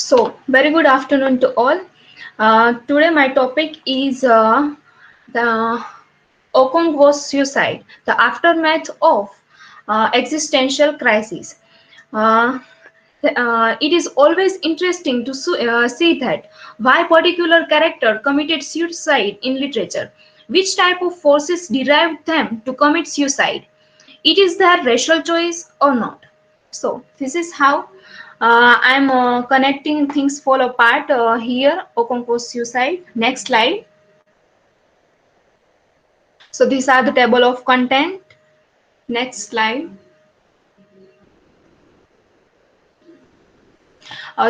So, very good afternoon to all. Today, my topic is the Okongwo's suicide, the aftermath of existential crisis. Uh, it is always interesting to see that why particular character committed suicide in literature, which type of forces derived them to commit suicide. It is their racial choice or not. So this is how I'm connecting things fall apart here. Okonkwo's suicide. Next slide. So these are the table of content. Next slide.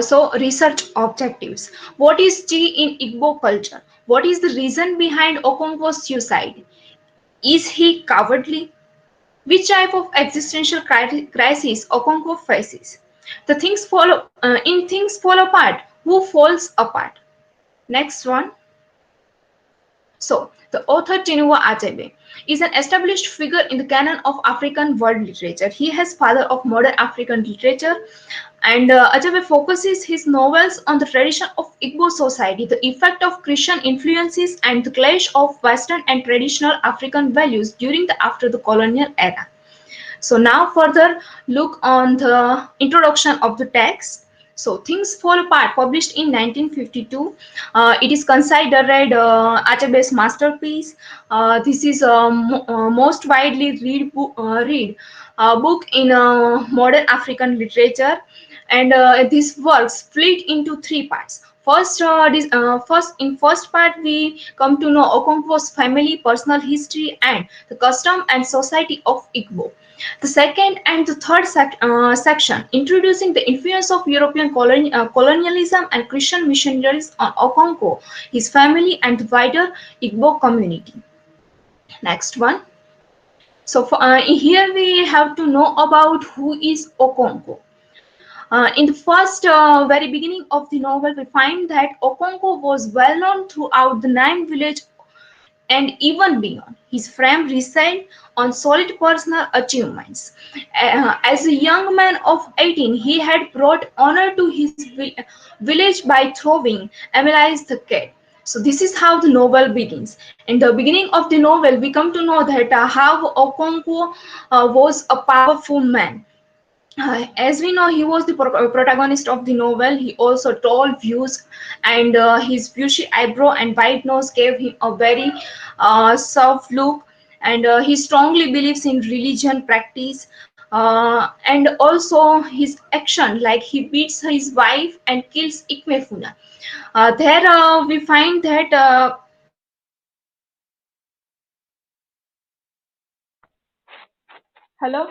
So research objectives. What is Chi in Igbo culture? What is the reason behind Okonkwo's suicide? Is he cowardly? Which type of existential crisis Okonkwo faces? The things follow in things fall apart. Who falls apart? Next one. So, the author Chinua Achebe is an established figure in the canon of African world literature. He is father of modern African literature, and Achebe focuses his novels on the tradition of Igbo society, the effect of Christian influences, and the clash of Western and traditional African values during the after the colonial era. So now further look on the introduction of the text. So Things Fall Apart, published in 1952. It is considered Achebe's masterpiece. This is most widely book in modern African literature, and this work split into three parts. First part we come to know Okonkwo's family, personal history, and the custom and society of Igbo. The second and the third section, introducing the influence of European colonialism and Christian missionaries on Okonkwo, his family, and the wider Igbo community. Next one. So here we have to know about who is Okonkwo. In the first very beginning of the novel, we find that Okonkwo was well known throughout the Nine village and even beyond. His fame reside on solid personal achievements. As a young man of 18, he had brought honor to his village by throwing Emily's the cat. So this is how the novel begins. In the beginning of the novel, we come to know that how Okonkwo was a powerful man. As we know, he was the protagonist of the novel. He also tall views, and his bushy eyebrow and white nose gave him a very soft look. And he strongly believes in religion practice, and also his action, like he beats his wife and kills Ikmefuna. There we find that. Hello.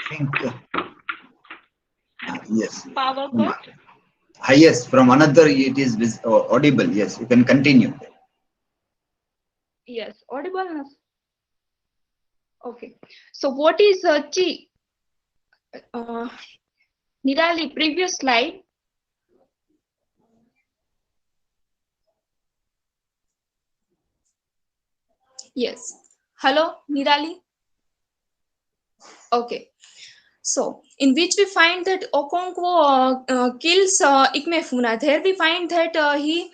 Think yes. Power cut. Yes, from another it is audible. Yes, you can continue. Yes, audible. Okay. So what is chi? Uh, Nirali, previous slide. Yes. Hello, Nirali. Okay. So, in which we find that Okonkwo kills Ikmefuna. There we find that he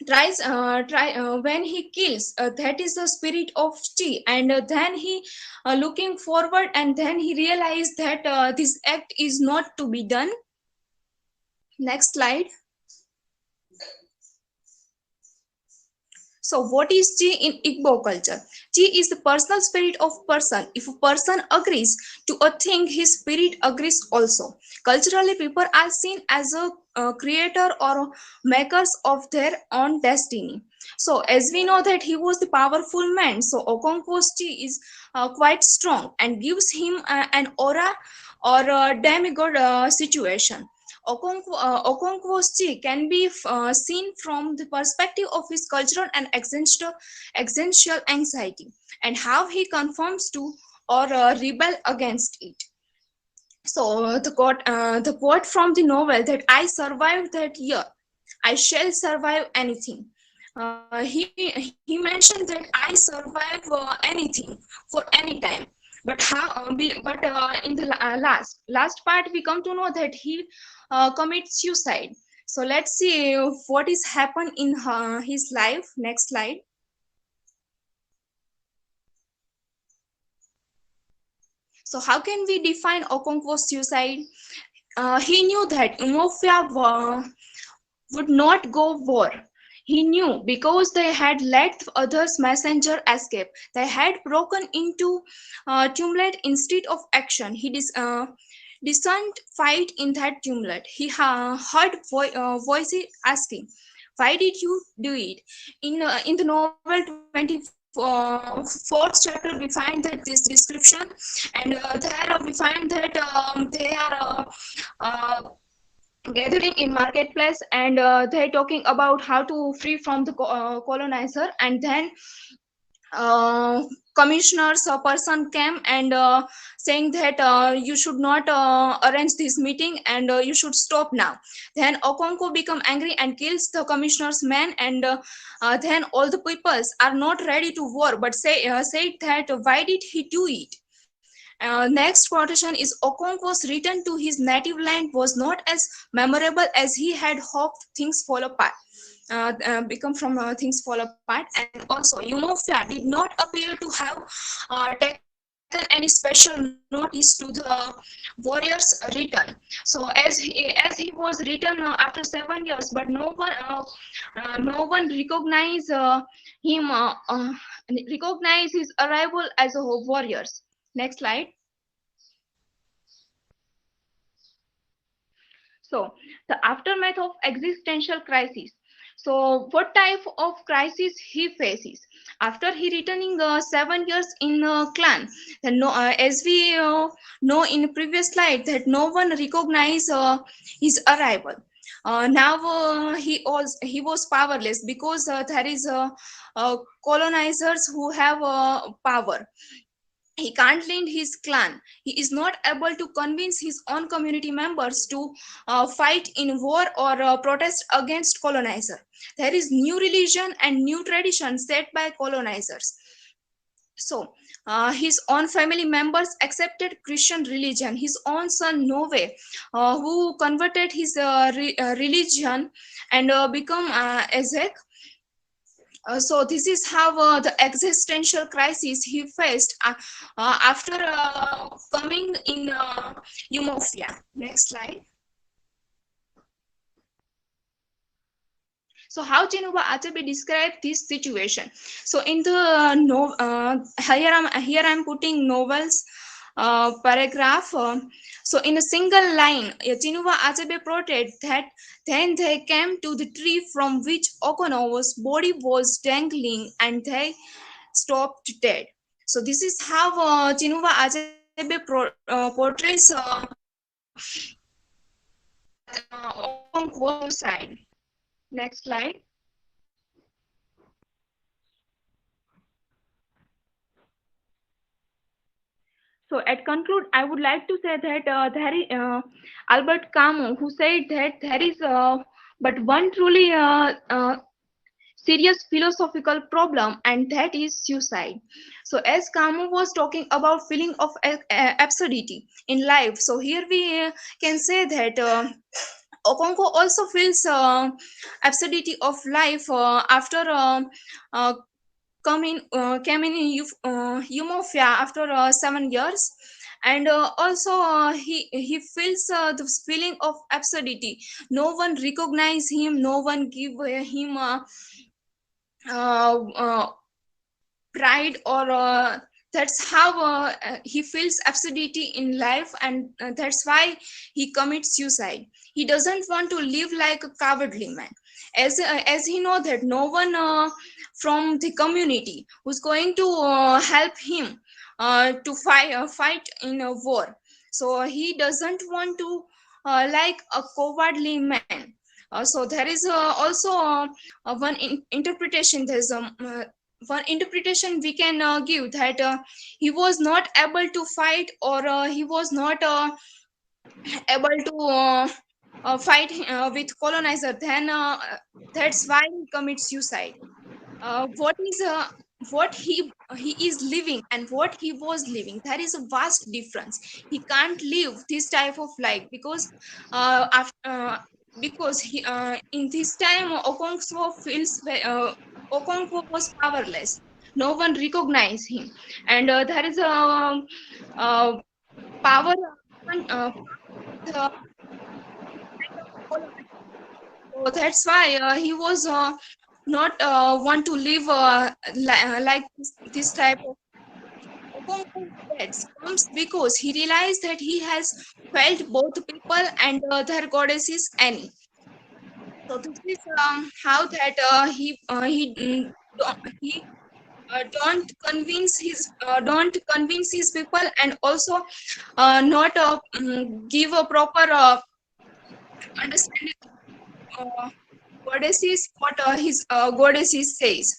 try when he kills. That is the spirit of Chi, and then he looking forward, and then he realized that this act is not to be done. Next slide. So what is Chi in Igbo culture? Chi is the personal spirit of person. If a person agrees to a thing, his spirit agrees also. Culturally, people are seen as a creator or makers of their own destiny. So as we know that he was the powerful man, so Okonkwo's Chi is quite strong and gives him an aura or a demigod situation. Okonkwo's Chi can be seen from the perspective of his cultural and existential anxiety and how he conforms to or rebel against it. So the quote from the novel, that I survived that year, I shall survive anything. He mentioned that I survive anything for any time. But in the last part we come to know that he commits suicide. So let's see what is happened in his life. Next slide. So how can we define Okonkwo's suicide? He knew that Umofia would not go war. He knew because they had let others' messenger escape. They had broken into tumult instead of action. He discerned fight in that tumult. He heard voices asking, "Why did you do it?" In the novel 24th chapter, we find that this description, and there we find that they are. Gathering in marketplace, and they're talking about how to free from the colonizer, and then commissioners a person came and saying that you should not arrange this meeting, and you should stop now. Then Okonko become angry and kills the commissioner's man, and then all the peoples are not ready to war, but said that why did he do it. Next quotation is, Okonkwo's return to his native land was not as memorable as he had hoped. Things fall apart. Become from things fall apart, and also Umofia did not appear to have taken any special notice to the warrior's return. So as he was returned after 7 years, but no one recognized him recognize his arrival as a warriors. Next slide. So, the aftermath of existential crisis. So, what type of crisis he faces after he returning 7 years in clan? Then as we know in previous slide, that no one recognized his arrival. Now he was powerless because there is colonizers who have power. He can't lead his clan. He is not able to convince his own community members to fight in war or protest against colonizer. There is new religion and new tradition set by colonizers. So his own family members accepted Christian religion. His own son Nove, who converted his religion and become Ezek. So this is how the existential crisis he faced after coming in Umofia. Next slide. So how Chinuba Achebe described this situation? So in the here I'm putting novels paragraph. So in a single line, Chinuba Achebe portrayed that then they came to the tree from which Okono's body was dangling, and they stopped dead. So this is how Chinuba Achebe portrays Okonkwo's side. Next slide. So at conclude, I would like to say that there is Albert Camus, who said that there is but one truly serious philosophical problem, and that is suicide. So as Camus was talking about feeling of absurdity in life, so here we can say that Okonko also feels absurdity of life after came in Umofia after 7 years, and also he feels the feeling of absurdity. No one recognize him, no one give him pride, or that's how he feels absurdity in life, and that's why he commits suicide. He doesn't want to live like a cowardly man, as he know that no one from the community who's going to help him to fight in a war. So he doesn't want to like a cowardly man. So there is also one interpretation. There's one interpretation we can give that he was not able to fight, or he was not able to fight with colonizer, then that's why he commits suicide. What he is living and what he was living, there is a vast difference. He can't live this type of life because he in this time Okonkwo was powerless. No one recognized him, and there is a power uh, so that's why he was not want to live like this type of pets comes because he realized that he has felt both people and their goddesses Annie. So this is how that he don't convince his people, and also not give a proper understanding goddesses what his goddesses says.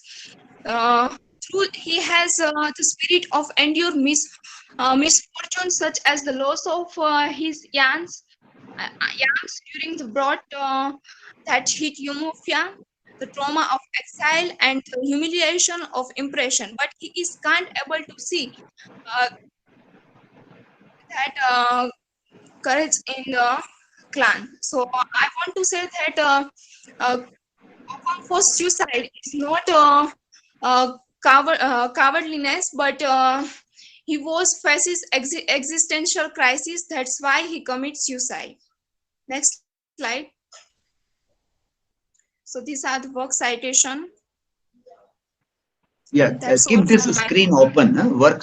Uh, Through he has the spirit of endure misfortune, such as the loss of his yams during the drought that hit Ethiopia, the trauma of exile, and the humiliation of impression. But he is can't able to see uh, that courage in the clan. So I want to say that uh, Okonkwo's suicide is not cowardliness, but he was faces existential crisis. That's why he commits suicide. Next slide. So these are the work citation. Yeah, That's all keep from this my screen open. Work